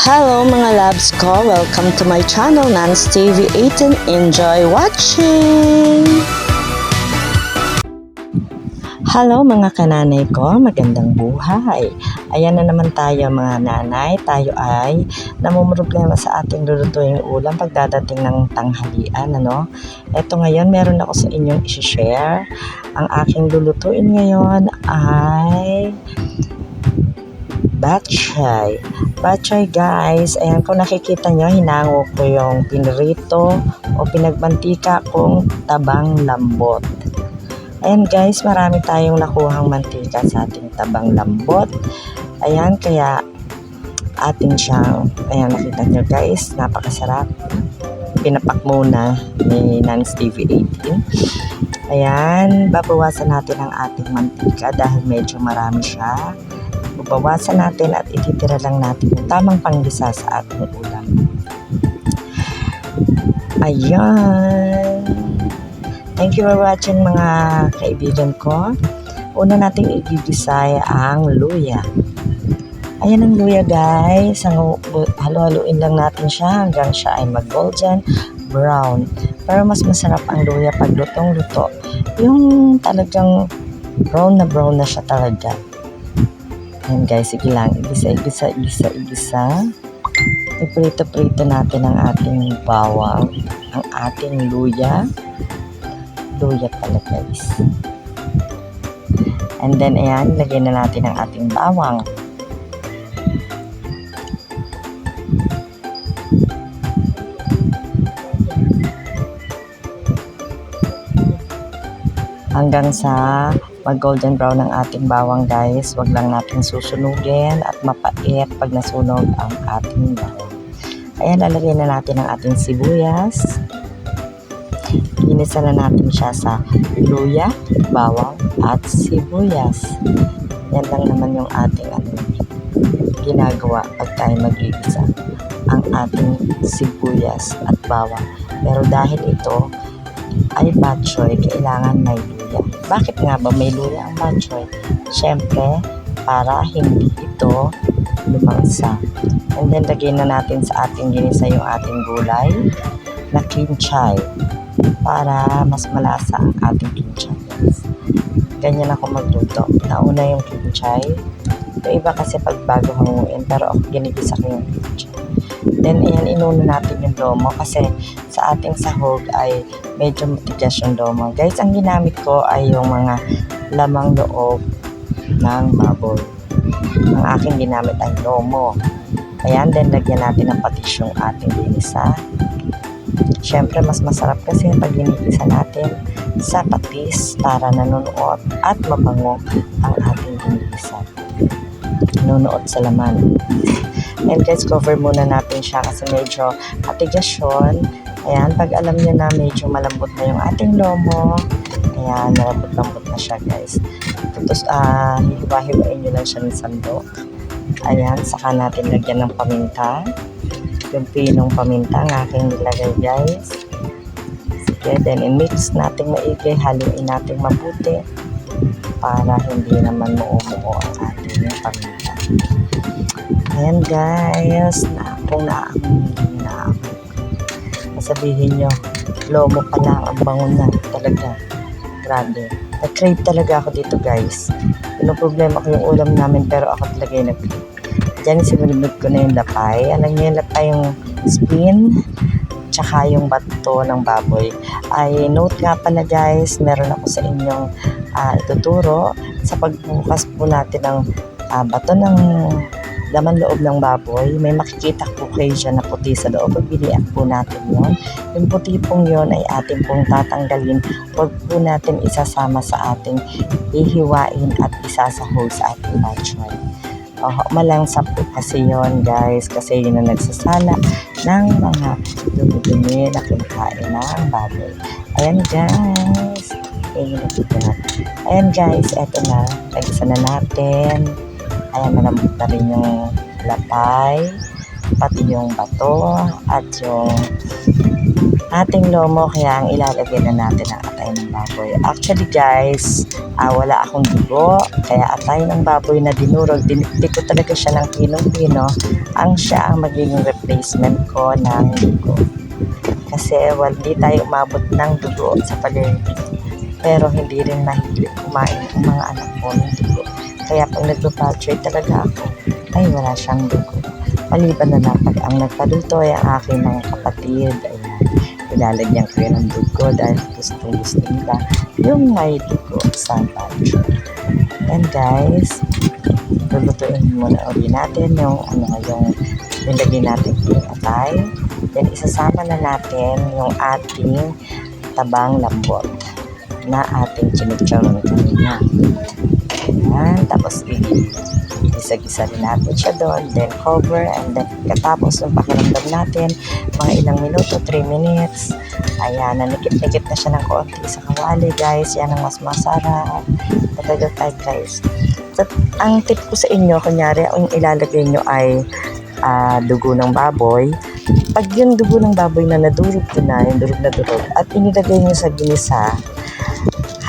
Hello mga loves ko! Welcome to my channel, Nance TV 18. Enjoy watching! Hello mga kananay ko, magandang buhay! Ayan na naman tayo mga nanay, tayo ay namumroblema sa ating lulutuing ulam pagdadating ng tanghalian. Eto ngayon, meron ako sa inyong isi-share. Ang aking lulutuin ngayon ay batchay. Batchay guys, ayan kung nakikita nyo, hinango ko yung pinrito o pinagmantika kong tabang lambot. Ayan guys, marami tayong nakuhang mantika sa ating tabang lambot. Ayan, kaya atin siyang, ayan nakita nyo guys, napakasarap. Pinapak muna ni Nance TV 18. Ayan, babawasan natin ang ating mantika dahil medyo marami siya. Babawasan natin at ititira lang natin yung tamang panggisa sa ating ulam. Ayan. Thank you for watching mga kaibigan ko. Una nating igigisa ang luya. Ayan ang luya guys. Halo-haluin lang natin siya hanggang siya ay mag-golden brown. Pero mas masarap ang luya pag lutong-luto. Yung talagang brown na siya talaga. Ayan guys, sige lang. Igisa. Iprito-prito natin ang ating bawang, ang ating luya. Luya pala guys. And then ayan, lagyan na natin ang ating bawang. Hanggang sa mag-golden brown ang ating bawang guys. Huwag lang natin susunugin at mapait pag nasunog ang ating bawang. Ayan, lalagay na natin ang ating sibuyas. Ginisa na natin siya sa luya, bawang at sibuyas. Yan lang naman yung ating ginagawa pag tayo mag-igisa. Ang ating sibuyas at bawang. Pero dahil ito ay batchoy, kailangan may luya. Bakit nga ba may luya ang batchoy? Siyempre, para hindi ito lumangsa. And then, lagyan na natin sa ating ginisa yung ating gulay na kinchay para mas malasa ang ating kinchay. Ganyan ako magluto. Nauna yung kinchay. Yung iba kasi pag bago hanguin, pero ginigisa ko yung kinchay. Then, ayan, inuna natin yung lomo kasi sa ating sahog ay medyo matigas yung lomo. Guys, ang ginamit ko ay yung mga lamang loob ng baboy. Ang aking ginamit ay lomo. Ayan, then lagyan natin ng patis yung ating ginisa. Siyempre, mas masarap kasi pag ginigisa natin sa patis para nanunuot at mabango ang ating ginigisa. Nanunuot sa laman. And guys, cover muna natin siya kasi medyo matigas yun. Ayan, pag alam nyo na medyo malambot na yung ating lomo, ayan, malambot-lambot na siya guys. Tapos, hiwa-hiwain nyo lang siya ng sandok. Ayan, saka natin lagyan ng paminta. Yung pinong paminta ang aking nilagay guys. Sige, then i-mix natin maigi, haluin natin mabuti para hindi naman muumuo ang ating paminta. Ayan guys, kung naaamoy na sabihin nyo, lomo pa lang ang bango na talaga. Grabe. Nag-crave talaga ako dito guys. Yung problema ko yung ulam namin pero ako talaga yung nag-crave. Diyan sinunod ko na yung lapay. Alam niyo yung lapay, yung spin tsaka yung bato ng baboy. Ay note nga pala guys, meron ako sa inyong ituturo sa pagbukas po natin ng bato ng laman loob ng baboy. May makikita po kayo dyan na puti sa loob. Pagbilian po natin yon. Yung puti pong yon ay atin pong tatanggalin. Huwag po natin isasama sa ating ihiwain at isasahog sa ating batchoy. Malangsap po kasi yon guys. Kasi yun ang nagsasala ng mga dumi-dumi na kinakain ng baboy. Ayan guys. Ayan guys, eto na. Nagisa na natin. Ayan, malambot na rin yung lapay, pati yung bato, at yung ating lomo, kaya ang ilalagay na natin ang atay ng baboy. Actually guys, wala akong dugo, kaya atay ng baboy na dinurog, diniktik ko talaga siya ng pinong-pino, ang siya ang magiging replacement ko ng dugo. Kasi hindi tayo umabot ng dugo sa paligid, pero hindi rin mahilig kumain ang mga anak ko ng dugo. Kaya pag nagpa-butcher talaga ako, ay wala siyang dugo. Maliban na lang pag ang nagpaluto ay ang aking mga kapatid. Ayan, ilalagyan ko yun ng dugo dahil gusto nila yung may dugo sa butcher. And guys, lulutuin muna ulit natin yung nilagay natin yung atay. Then isasama na natin yung ating tabang lambot na ating chimicharon kanina. Ayan, tapos isa-gisa rin natin siya doon, then cover, and then katapos ng pakiramdam natin, mga ilang minuto, 3 minutes, ayan, nanikip-nikip na siya ng konti sa kawali guys, yan ang mas masarap talaga tayo guys. So, ang tip ko sa inyo, kunyari, ang ilalagay nyo ay dugo ng baboy. Pag yung dugo ng baboy na nadurog ko na, yung durog na durog, at inilagay nyo sa ginisa,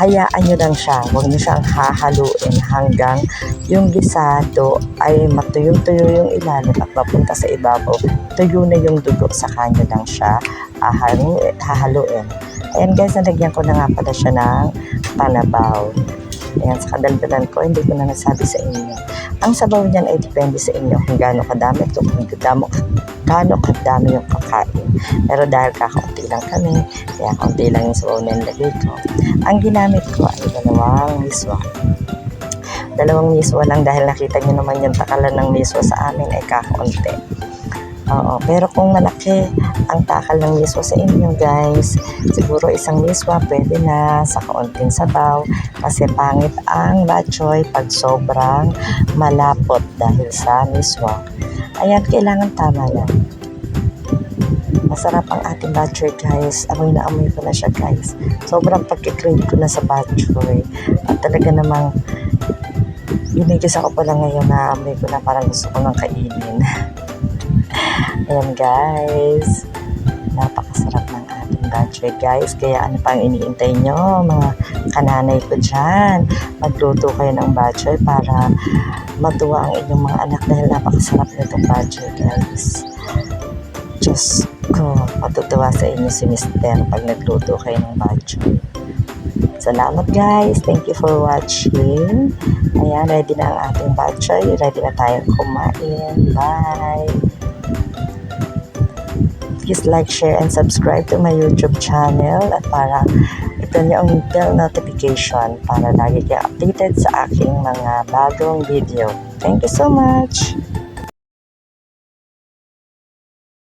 hayaan nyo lang siya. Huwag nyo siyang hahaluin hanggang yung gisado ay matuyong-tuyo yung ilalim at mapunta sa ibabaw. Tuyo na yung dugo, saka nyo lang siya hahaluin. Ayan guys, nalagyan ko na nga pala siya ng panabaw. Ayan, sa kadaldalan ko, hindi ko na nasabi sa inyo. Ang sabaw niyan ay depende sa inyo kung gaano kadami ito, kung gaano kadami yung kakain. Pero dahil kakaunti lang kami, kaya kaunti lang yung sabaw na nilagay ko. Ang ginamit ko ay dalawang miswa. Dalawang miswa lang dahil nakita nyo naman yung takalan ng miswa sa amin ay kakaunti. Oo, pero kung malaki ang takal ng miswa sa inyo guys, siguro isang miswa pwede na sa kaunting sabaw kasi pangit ang batchoy pag sobrang malapot dahil sa miswa. Ayan, kailangan tama lang. Masarap ang ating batchoy guys. Amoy na amoy ko na siya guys. Sobrang pagkikrave ko na sa batchoy. At talaga namang ginigis ako pala ngayon na amoy ko na parang gusto ko nang kainin. Ayan guys, napakasarap ng ating batchoy guys, kaya ano pang iniintay nyo mga kananay ko dyan, magluto kayo ng batchoy para matuwa ang inyong mga anak dahil napakasarap nitong batchoy guys. Diyos ko, matutuwa sa inyo si Mister pag nagluto kayo ng batchoy. Salamat guys, thank you for watching. Ayan, ready na ang ating batchoy, ready na tayong kumain. Bye! Please like, share, and subscribe to my YouTube channel at para ito niyo ang bell notification para lagi kayo updated sa aking mga bagong video. Thank you so much!